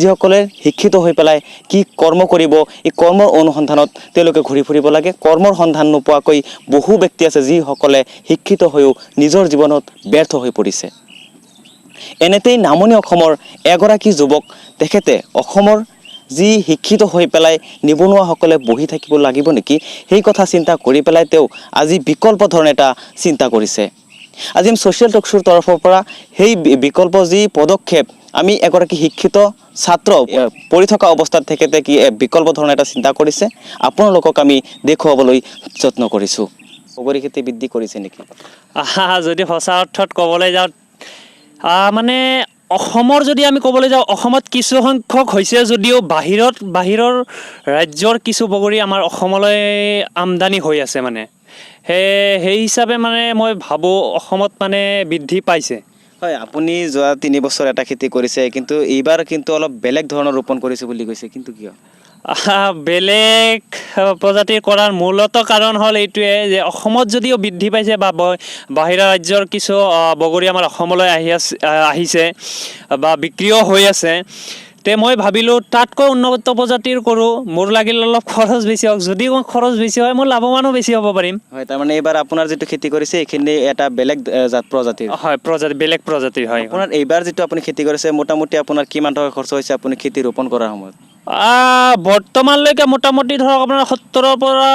যিসকলে শিক্ষিত হৈ পেলাই কি কৰ্ম কৰিব, এই কৰ্মৰ অনুসন্ধানত তেওঁলোকে ঘূৰি ফুৰিব লাগে। কৰ্মৰ সন্ধান নোপোৱাকৈ বহু ব্যক্তি আছে যিসকলে শিক্ষিত হৈও নিজৰ জীৱনত ব্যৰ্থ হৈ পৰিছে। এনেতেই নামনি অসমৰ এগৰাকী যুৱক, তেখেতে অসমৰ যি শিক্ষিত হৈ পেলাই নিবনুৱাসকলে বহি থাকিব লাগিব নেকি, সেই কথা চিন্তা কৰি পেলাই তেওঁ আজি বিকল্প ধৰণে এটা চিন্তা কৰিছে। আজি আমি ছ'চিয়েল টকশ্ব'ৰ তৰফৰ পৰা সেই বিকল্প যি পদক্ষেপ, আমি এগৰাকী শিক্ষিত ছাত্ৰ পঢ়ি থকা অৱস্থাত তেখেতে কি বিকল্প ধৰণে এটা চিন্তা কৰিছে, আপোনালোকক আমি দেখুৱাবলৈ যত্ন কৰিছোঁ। বগৰী খেতি বৃদ্ধি কৰিছে নেকি? যদি সঁচা অৰ্থত ক'বলৈ যাওঁ, মানে অসমৰ যদি আমি ক'বলৈ যাওঁ, অসমত কিছু সংখ্যক হৈছে যদিও বাহিৰৰ ৰাজ্যৰ কিছু বগৰী আমাৰ অসমলৈ আমদানি হৈ আছে। মানে সেই হিচাপে মানে মই ভাবোঁ অসমত মানে বৃদ্ধি পাইছে। হয়, আপুনি যোৱা 3 বছৰ এটা খেতি কৰিছে, কিন্তু এইবাৰ কিন্তু অলপ বেলেগ ধৰণৰ ৰোপণ কৰিছে বুলি কৈছে, কিন্তু কিয়? বেলেগ প্ৰজাতিৰ কৰাৰ মূলত কাৰণ হ'ল এইটোৱে যে অসমত যদিও বৃদ্ধি পাইছে বা বাহিৰা ৰাজ্যৰ কিছু বগৰী আমাৰ অসমলৈ আহিছে বা বিক্ৰীও হৈ আছে, তে মই ভাবিলোঁ তাতকৈ উন্নত প্ৰজাতিৰ কৰোঁ। মোৰ লাগিল অলপ খৰচ বেছি হওক, যদি খৰচ বেছি হয় মোৰ লাভৱানো বেছি হ'ব পাৰিম। হয়, তাৰমানে এইবাৰ আপোনাৰ যিটো খেতি কৰিছে এইখিনি এটা বেলেগ জাত প্ৰজাতিৰ। হয়, বেলেগ প্ৰজাতিৰ হয়। আপোনাৰ এইবাৰ যিটো আপুনি খেতি কৰিছে, মোটামুটি আপোনাৰ কিমান টকা খৰচ হৈছে আপুনি খেতি ৰোপণ কৰাৰ সময়ত? বৰ্তমানলৈকে মোটামুটি ধৰক আপোনাৰ 70,000 পৰা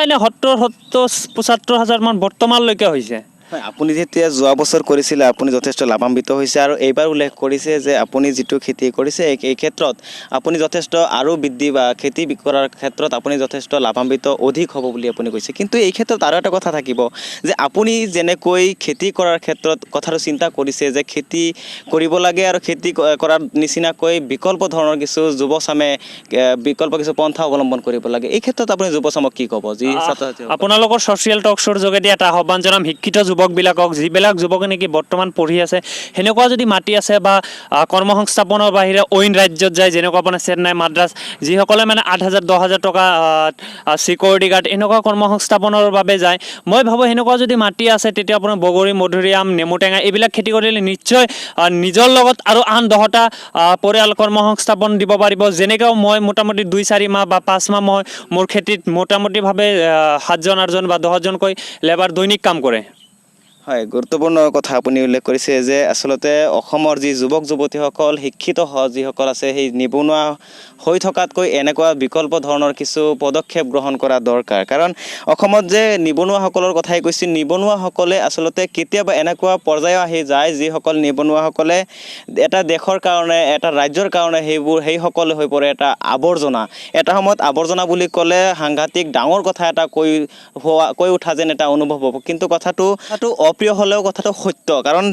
এনে 70,000-75,000 মান বৰ্তমানলৈকে হৈছে। হয়, আপুনি যেতিয়া যোৱা বছৰ কৰিছিলে আপুনি যথেষ্ট লাভান্বিত হৈছে, আৰু এইবাৰ উল্লেখ কৰিছে যে আপুনি যিটো খেতি কৰিছে এই ক্ষেত্ৰত আপুনি যথেষ্ট আৰু বৃদ্ধি বা খেতি কৰাৰ ক্ষেত্ৰত আপুনি যথেষ্ট লাভান্বিত অধিক হ'ব বুলি আপুনি কৈছে। কিন্তু এই ক্ষেত্ৰত আৰু এটা কথা থাকিব যে আপুনি যেনেকৈ খেতি কৰাৰ ক্ষেত্ৰত কথাটো চিন্তা কৰিছে যে খেতি কৰিব লাগে, আৰু খেতি কৰাৰ নিচিনাকৈ বিকল্প ধৰণৰ কিছু যুৱচামে বিকল্প কিছু পন্থা অৱলম্বন কৰিব লাগে, এই ক্ষেত্ৰত আপুনি যুৱচামক কি ক'ব? যি আপোনালোকৰ ছ'চিয়েল টকশ্ব'ৰ যোগেদি এটা আহ্বান জনাম শিক্ষিত যুৱকবিলাকক, যিবিলাক যুৱকে নেকি বৰ্তমান পঢ়ি আছে, সেনেকুৱা যদি মাটি আছে বা কৰ্মসংস্থাপনৰ বাহিৰে অইন ৰাজ্যত যায়, যেনেকুৱা আপোনাৰ চেন্নাই, মাদ্ৰাছ, যিসকলে মানে 8,000, 10,000 টকা ছিকিউৰিটি গাৰ্ড এনেকুৱা কৰ্মসংস্থাপনৰ বাবে যায়, মই ভাবোঁ সেনেকুৱা যদি মাটি আছে তেতিয়া আপোনাৰ বগৰী, মধুৰিআম, নেমু টেঙা এইবিলাক খেতি কৰিলে নিশ্চয় নিজৰ লগত আৰু আন 10টা পৰিয়াল কৰ্মসংস্থাপন দিব পাৰিব। যেনেকৈ মই মোটামুটি 2-4 মাহ বা 5 মাহ মই মোৰ খেতিত মোটামুটিভাৱে 7জন, 8জন বা 10জনকৈ লেবাৰ দৈনিক কাম কৰে। হয়, গুৰুত্বপূৰ্ণ কথা আপুনি উল্লেখ কৰিছে যে আচলতে অসমৰ যি যুৱক যুৱতীসকল শিক্ষিত যিসকল আছে, সেই নিবনুৱা হৈ থকাতকৈ এনেকুৱা বিকল্প ধৰণৰ কিছু পদক্ষেপ গ্ৰহণ কৰা দৰকাৰ। কাৰণ অসমত যে নিবনুৱাসকলৰ কথাই কৈছে, নিবনুৱাসকলে আচলতে কেতিয়াবা এনেকুৱা পৰ্যায় আহি যায় যিসকল নিবনুৱাসকলে এটা দেশৰ কাৰণে, এটা ৰাজ্যৰ কাৰণে সেইসকল হৈ পৰে এটা আৱৰ্জনা। এটা সময়ত আৱৰ্জনা বুলি ক'লে সাংঘাতিক ডাঙৰ কথা এটা কৈ উঠা যেন এটা অনুভৱ হ'ব, কিন্তু কথাটো অপ্ৰিয় হ'লেও কথাটো সত্য। কাৰণ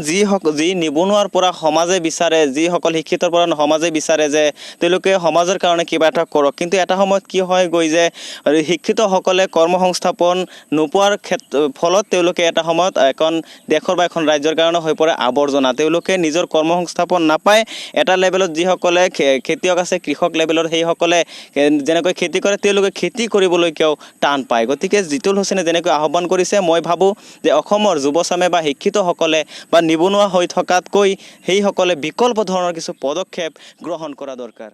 যি নিবনুৱাৰ পৰা সমাজে বিচাৰে, যিসকল শিক্ষিতৰ পৰা সমাজে বিচাৰে যে তেওঁলোকে সমাজৰ কাৰণে কিবা এটা কৰক, কিন্তু এটা সময়ত কি হয় গৈ যে শিক্ষিতসকলে কৰ্মসংস্থাপন নোপোৱাৰ ফলত তেওঁলোকে এটা সময়ত এখন দেশৰ বা এখন ৰাজ্যৰ কাৰণে হৈ পৰে আৱৰ্জনা। তেওঁলোকে নিজৰ কৰ্মসংস্থাপন নাপায়। এটা লেভেলত যিসকলে খেতিয়ক আছে, কৃষক লেভেলত সেইসকলে যেনেকৈ খেতি কৰে তেওঁলোকে খেতি কৰিবলৈকেও টান পায়। গতিকে জিতুল হুছেইনে যেনেকৈ আহ্বান কৰিছে, মই ভাবোঁ যে অসমৰ যুৱচামে বা শিক্ষিতসকলে বা নিবনুৱা হৈ থকাতকৈ সেইসকলে বিকল্প ধৰণৰ কিছু পদক্ষেপ গ্ৰহণ কৰা দৰকাৰ।